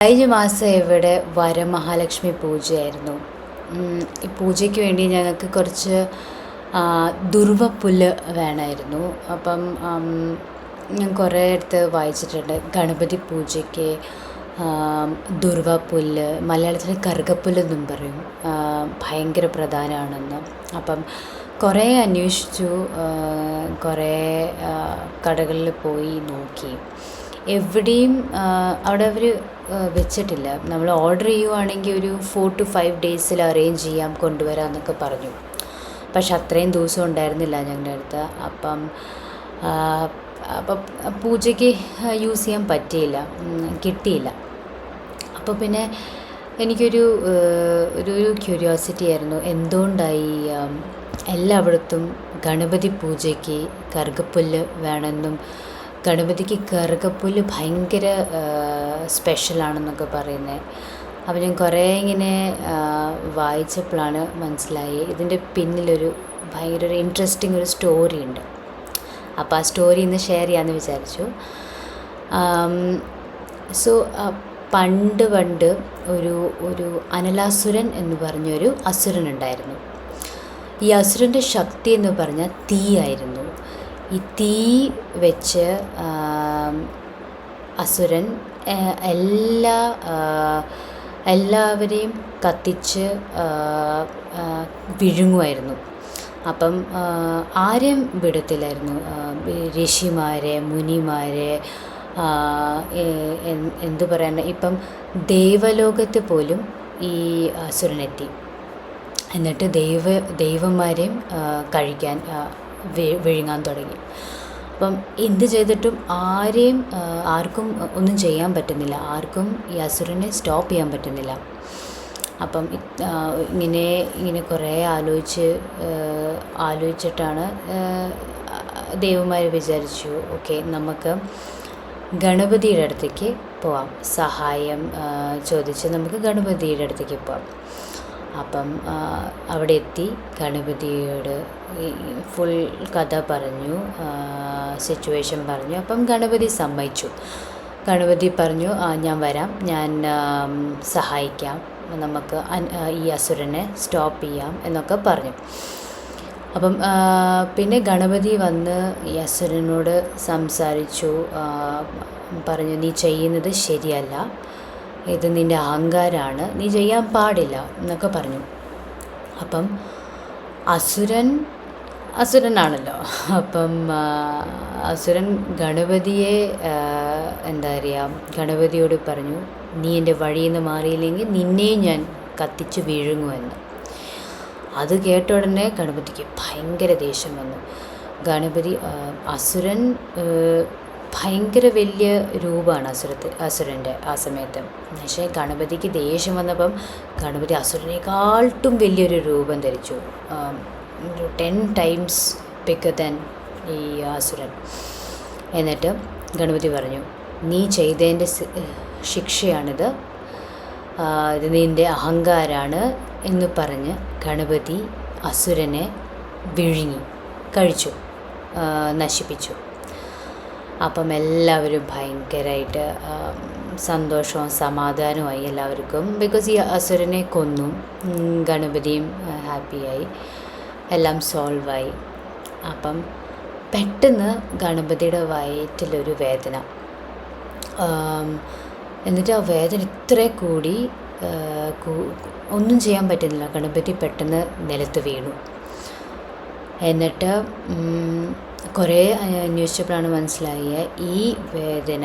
കഴിഞ്ഞ മാസം ഇവിടെ വരമഹാലക്ഷ്മി പൂജയായിരുന്നു. ഈ പൂജയ്ക്ക് വേണ്ടി ഞങ്ങൾക്ക് കുറച്ച് ദുർവപ്പുല്ല് വേണമായിരുന്നു. അപ്പം ഞാൻ കുറേ അടുത്ത് വായിച്ചിട്ടുണ്ട് ഗണപതി പൂജയ്ക്ക് ദുർവപ്പുല്ല്, മലയാളത്തിൽ കറുകപ്പുല്ലെന്നും പറയും, ഭയങ്കര പ്രധാനമാണെന്ന്. അപ്പം കുറേ അന്വേഷിച്ചു, കുറേ കടകളിൽ പോയി നോക്കി, എവിടെയും അവിടെ അവർ വെച്ചിട്ടില്ല. നമ്മൾ ഓർഡർ ചെയ്യുവാണെങ്കിൽ ഒരു 4 to 5 ഡേയ്സിൽ അറേഞ്ച് ചെയ്യാം, കൊണ്ടുവരാമെന്നൊക്കെ പറഞ്ഞു. പക്ഷെ അത്രയും ദിവസം ഉണ്ടായിരുന്നില്ല ഞങ്ങളുടെ അടുത്ത്. അപ്പം പൂജയ്ക്ക് യൂസ് ചെയ്യാൻ പറ്റിയില്ല, കിട്ടിയില്ല. അപ്പോൾ പിന്നെ എനിക്കൊരു ഒരു ക്യൂരിയോസിറ്റി ആയിരുന്നു, എന്തുകൊണ്ടായി എല്ലായിടത്തും ഗണപതി പൂജയ്ക്ക് കറുകപ്പുല്ല് വേണമെന്നും ഗണപതിക്ക് കറുകപ്പുല്ല് ഭയങ്കര സ്പെഷ്യലാണെന്നൊക്കെ പറയുന്നത്. അപ്പോൾ ഞാൻ കുറേ ഇങ്ങനെ വായിച്ചപ്പോഴാണ് മനസ്സിലായി ഇതിൻ്റെ പിന്നിലൊരു ഭയങ്കര ഒരു ഇൻട്രസ്റ്റിംഗ് ഒരു സ്റ്റോറി ഉണ്ട്. അപ്പോൾ ആ സ്റ്റോറി ഇന്ന് ഷെയർ ചെയ്യാമെന്ന് വിചാരിച്ചു. സോ പണ്ട് ഒരു അനലാസുരൻ എന്ന് പറഞ്ഞൊരു അസുരനുണ്ടായിരുന്നു. ഈ അസുരൻ്റെ ശക്തി എന്ന് പറഞ്ഞാൽ തീയായിരുന്നു. ഈ തീ വെച്ച് അസുരൻ എല്ലാവരെയും കത്തിച്ച് വിഴുങ്ങുമായിരുന്നു. അപ്പം ആരെയും വിടത്തില്ലായിരുന്നു. ഋഷിമാരെ, മുനിമാരെ, എന്തു പറയാൻ, ഇപ്പം ദേവലോകത്ത് പോലും ഈ അസുരനെത്തി. എന്നിട്ട് ദൈവന്മാരെയും കഴിക്കാൻ വിഴുങ്ങാൻ തുടങ്ങി. അപ്പം എന്ത് ചെയ്തിട്ടും ആർക്കും ഒന്നും ചെയ്യാൻ പറ്റുന്നില്ല, ആർക്കും ഈ അസുരനെ സ്റ്റോപ്പ് ചെയ്യാൻ പറ്റുന്നില്ല. അപ്പം ഇങ്ങനെ കുറേ ആലോചിച്ചിട്ടാണ് ദേവന്മാർ വിചാരിച്ചു, ഓക്കെ നമുക്ക് ഗണപതിയുടെ അടുത്തേക്ക് പോവാം, സഹായം ചോദിച്ച് നമുക്ക് ഗണപതിയുടെ അടുത്തേക്ക് പോവാം. അപ്പം അവിടെ എത്തി ഗണപതിയോട് ഫുൾ കഥ പറഞ്ഞു, സിറ്റുവേഷൻ പറഞ്ഞു. അപ്പം ഗണപതി സമ്മതിച്ചു. ഗണപതി പറഞ്ഞു, ഞാൻ വരാം, ഞാൻ സഹായിക്കാം, നമുക്ക് ഈ അസുരനെ സ്റ്റോപ്പ് ചെയ്യാം എന്നൊക്കെ പറഞ്ഞു. അപ്പം പിന്നെ ഗണപതി വന്ന് ഈ അസുരനോട് സംസാരിച്ചു, പറഞ്ഞു നീ ചെയ്യുന്നത് ശരിയല്ല, ഇത് നിൻ്റെ അഹങ്കാരമാണ്, നീ ചെയ്യാൻ പാടില്ല എന്നൊക്കെ പറഞ്ഞു. അപ്പം അസുരനാണല്ലോ. അപ്പം അസുരൻ ഗണപതിയെ ഗണപതിയോട് പറഞ്ഞു, നീ എൻ്റെ വഴിയിൽ നിന്ന് മാറിയില്ലെങ്കിൽ നിന്നെയും ഞാൻ കത്തിച്ച് വീഴുങ്ങുമെന്ന്. അത് കേട്ട ഉടനെ ഗണപതിക്ക് ഭയങ്കര ദേഷ്യം വന്നു. അസുരൻ ഭയങ്കര വലിയ രൂപമാണ് അസുരൻ്റെ ആ സമയത്ത്. പക്ഷേ ഗണപതിക്ക് ദേഷ്യം വന്നപ്പം ഗണപതി അസുരനേക്കാളും വലിയൊരു രൂപം ധരിച്ചു, 10 times ബിഗർ ദാൻ ഈ അസുരൻ. എന്നിട്ട് ഗണപതി പറഞ്ഞു, നീ ചെയ്തതിൻ്റെ ശിക്ഷയാണിത്, ഇത് നിൻ്റെ അഹങ്കാരമാണ് എന്ന് പറഞ്ഞ് ഗണപതി അസുരനെ കഴിച്ചു, നശിപ്പിച്ചു. അപ്പം എല്ലാവരും ഭയങ്കരമായിട്ട് സന്തോഷവും സമാധാനവുമായി എല്ലാവർക്കും. ബിക്കോസ് ഈ അസുരനെ കൊന്നു, ഗണപതിയും ഹാപ്പിയായി, എല്ലാം സോൾവായി. അപ്പം പെട്ടെന്ന് ഗണപതിയുടെ വയറ്റിലൊരു വേദന, എന്നിട്ട് ആ വേദന ഇത്ര കൂടി ഒന്നും ചെയ്യാൻ പറ്റുന്നില്ല. ഗണപതി പെട്ടെന്ന് നിലത്ത് വീണു. എന്നിട്ട് കുറേ അന്വേഷിച്ചപ്പോഴാണ് മനസ്സിലായ ഈ വേദന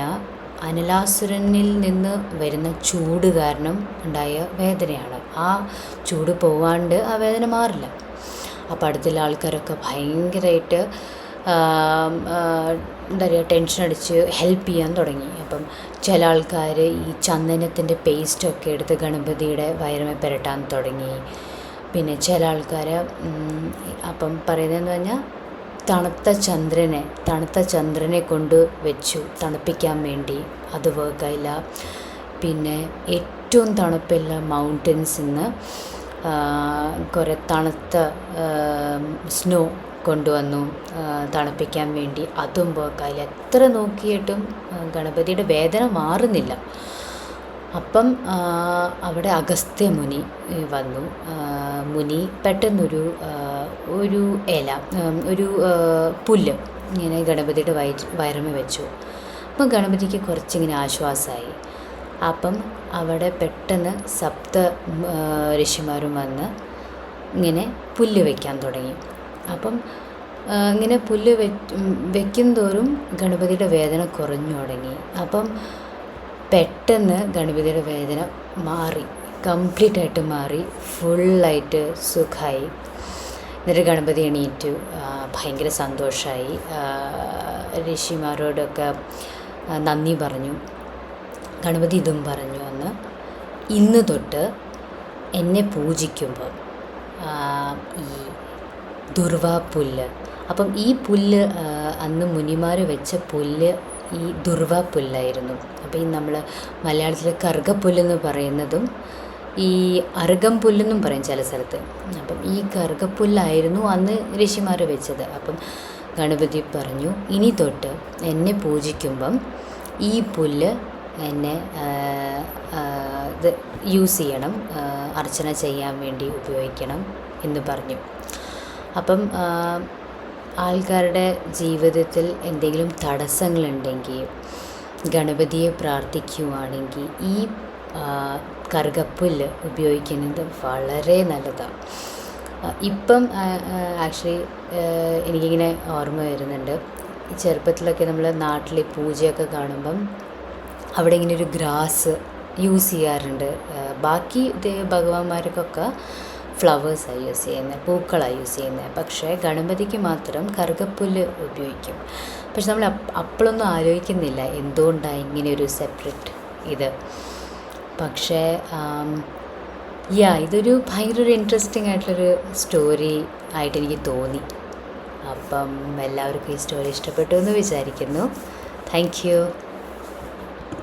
അനലാസുരനിൽ നിന്ന് വരുന്ന ചൂട് കാരണം ഉണ്ടായ വേദനയാണ്. ആ ചൂട് പോവാണ്ട് ആ വേദന മാറില്ല. അപ്പോൾ അടുത്തുള്ള ആൾക്കാരൊക്കെ ഭയങ്കരമായിട്ട് ടെൻഷൻ അടിച്ച് ഹെൽപ്പ് ചെയ്യാൻ തുടങ്ങി. അപ്പം ചില ആൾക്കാർ ഈ ചന്ദനത്തിൻ്റെ പേസ്റ്റൊക്കെ എടുത്ത് ഗണപതിയുടെ വയറുമേ പുരട്ടാൻ തുടങ്ങി. പിന്നെ ചില ആൾക്കാർ അപ്പം പറയുന്നതെന്ന് പറഞ്ഞാൽ തണുത്ത ചന്ദ്രനെ കൊണ്ട് വെച്ചു തണുപ്പിക്കാൻ വേണ്ടി, അത് വർക്കായില്ല. പിന്നെ ഏറ്റവും തണുപ്പുള്ള മൗണ്ടൻസിൽ നിന്ന് കുറേ തണുത്ത സ്നോ കൊണ്ടുവന്നു തണുപ്പിക്കാൻ വേണ്ടി, അതും വർക്കായില്ല. എത്ര നോക്കിയിട്ടും ഗണപതിയുടെ വേദന മാറുന്നില്ല. അപ്പം അവിടെ അഗസ്ത്യ മുനി വന്നു. മുനി പെട്ടെന്നൊരു ഒരു ഇല, ഒരു പുല്ല് ഇങ്ങനെ ഗണപതിയുടെ വയറുമേൽ വെച്ചു. അപ്പം ഗണപതിക്ക് കുറച്ചിങ്ങനെ ആശ്വാസമായി. അപ്പം അവിടെ പെട്ടെന്ന് സപ്ത ഋഷിമാരും വന്ന് ഇങ്ങനെ പുല്ല് വയ്ക്കാൻ തുടങ്ങി. അപ്പം ഇങ്ങനെ പുല്ല് വയ്ക്കും തോറും ഗണപതിയുടെ വേദന കുറഞ്ഞു തുടങ്ങി. അപ്പം പെട്ടെന്ന് ഗണപതിയുടെ വേദന മാറി, കംപ്ലീറ്റായിട്ട് മാറി, ഫുള്ളായിട്ട് സുഖമായി. എന്നിട്ട് ഗണപതി എണീറ്റു, ഭയങ്കര സന്തോഷമായി. ഋഷിമാരോടൊക്കെ നന്ദി പറഞ്ഞു. ഗണപതി ഇതും പറഞ്ഞു, അന്ന് ഇന്ന് തൊട്ട് എന്നെ പൂജിക്കുമ്പം ഈ ദുർവാപ്പുല്ല്, അപ്പം ഈ പുല്ല് അന്ന് മുനിമാർ വെച്ച പുല്ല് ഈ ദുർവാപ്പുല്ലായിരുന്നു. അപ്പോൾ ഈ നമ്മൾ മലയാളത്തിൽ കറുകപ്പുല്ലെന്ന് പറയുന്നതും ഈ അർഗം പുല്ലെന്നും പറയും ചില സ്ഥലത്ത്. അപ്പം ഈ കറുകപ്പുല്ലായിരുന്നു അന്ന് ഋഷിമാർ വെച്ചത്. അപ്പം ഗണപതി പറഞ്ഞു, ഇനി തൊട്ട് എന്നെ പൂജിക്കുമ്പം ഈ പുല്ല് എന്നെ ഇത് യൂസ് ചെയ്യണം, അർച്ചന ചെയ്യാൻ വേണ്ടി ഉപയോഗിക്കണം എന്ന് പറഞ്ഞു. അപ്പം ആൾക്കാരുടെ ജീവിതത്തിൽ എന്തെങ്കിലും തടസ്സങ്ങളുണ്ടെങ്കിൽ ഗണപതിയെ പ്രാർത്ഥിക്കുകയാണെങ്കിൽ ഈ കറുകപ്പുല്ല് ഉപയോഗിക്കുന്നത് വളരെ നല്ലതാണ്. ഇപ്പം ആക്ച്വലി എനിക്കിങ്ങനെ ഓർമ്മ വരുന്നുണ്ട്, ചെറുപ്പത്തിലൊക്കെ നമ്മൾ നാട്ടിൽ പൂജയൊക്കെ കാണുമ്പം അവിടെ ഇങ്ങനെ ഒരു ഗ്രാസ് യൂസ് ചെയ്യാറുണ്ട്. ബാക്കി ഭഗവാന്മാർക്കൊക്കെ ഫ്ലവേഴ്സാണ് യൂസ് ചെയ്യുന്നത്, പൂക്കളാണ് യൂസ് ചെയ്യുന്നത്. പക്ഷേ ഗണപതിക്ക് മാത്രം കറുകപ്പുല്ല് ഉപയോഗിക്കും. പക്ഷെ നമ്മൾ അപ്പോഴൊന്നും ആലോചിക്കുന്നില്ല എന്തുകൊണ്ടാണ് ഇങ്ങനെ ഒരു സെപ്പറേറ്റ് ഇത്. പക്ഷേ ഇതൊരു ഭയങ്കര ഒരു ഇൻട്രസ്റ്റിംഗ് ആയിട്ടുള്ളൊരു സ്റ്റോറി ആയിട്ട് എനിക്ക് തോന്നി. അപ്പം എല്ലാവർക്കും ഈ സ്റ്റോറി ഇഷ്ടപ്പെട്ടു എന്ന് വിചാരിക്കുന്നു. Thank you.